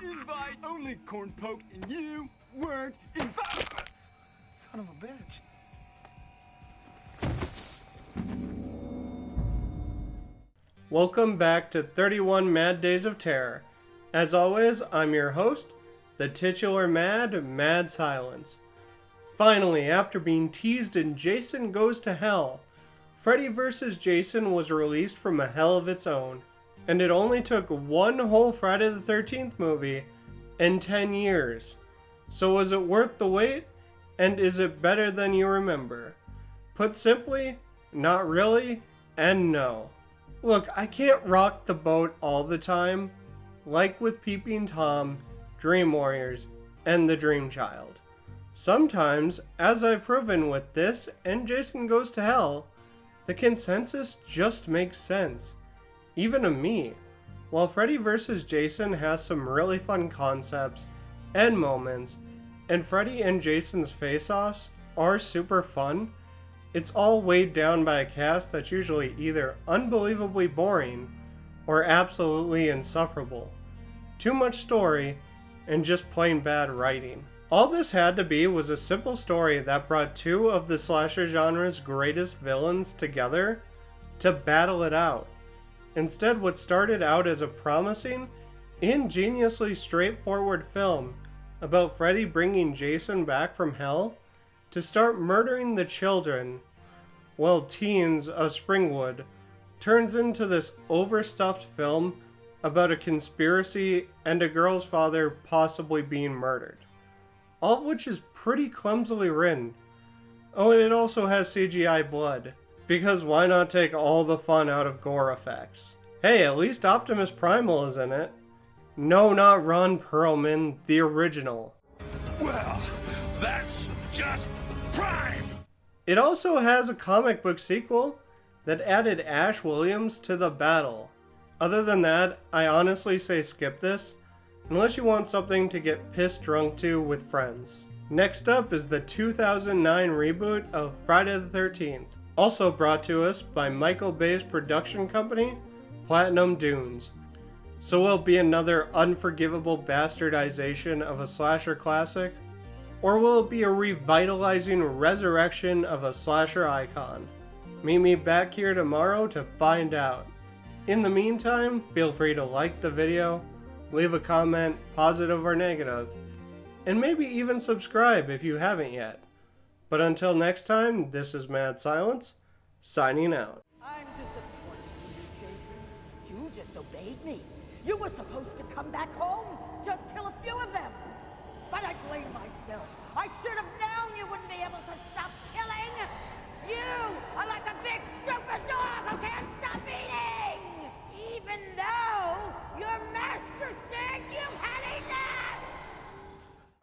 invite only corn poke, and you weren't invited. Son of a bitch. Welcome back to 31 Mad Days of Terror. As always, I'm your host, the titular Mad Silence. Finally, after being teased in Jason Goes to Hell, Freddy vs. Jason was released from a hell of its own, and it only took one whole Friday the 13th movie and 10 years. So was it worth the wait, and is it better than you remember? Put simply, not really, and no. Look, I can't rock the boat all the time, like with Peeping Tom, Dream Warriors, and The Dream Child. Sometimes, as I've proven with this and Jason Goes to Hell, the consensus just makes sense, even to me. While Freddy vs. Jason has some really fun concepts and moments, and Freddy and Jason's face-offs are super fun, it's all weighed down by a cast that's usually either unbelievably boring or absolutely insufferable. Too much story and just plain bad writing. All this had to be was a simple story that brought two of the slasher genre's greatest villains together to battle it out. Instead, what started out as a promising, ingeniously straightforward film about Freddy bringing Jason back from hell to start murdering the children, well, teens of Springwood, turns into this overstuffed film about a conspiracy and a girl's father possibly being murdered. All of which is pretty clumsily written. Oh, and it also has CGI blood, because why not take all the fun out of gore effects? Hey, at least Optimus Primal is in it. No, not Ron Perlman, the original. Well, that's just prime! It also has a comic book sequel that added Ash Williams to the battle. Other than that, I honestly say skip this, unless you want something to get pissed drunk to with friends. Next up is the 2009 reboot of Friday the 13th, also brought to us by Michael Bay's production company, Platinum Dunes. So will it be another unforgivable bastardization of a slasher classic? Or will it be a revitalizing resurrection of a slasher icon? Meet me back here tomorrow to find out. In the meantime, feel free to like the video, leave a comment, positive or negative, and maybe even subscribe if you haven't yet. But until next time, this is Mad Silence, signing out. I'm disappointed in you, Jason. You disobeyed me. You were supposed to come back home. Just kill a few of them. But I blame myself.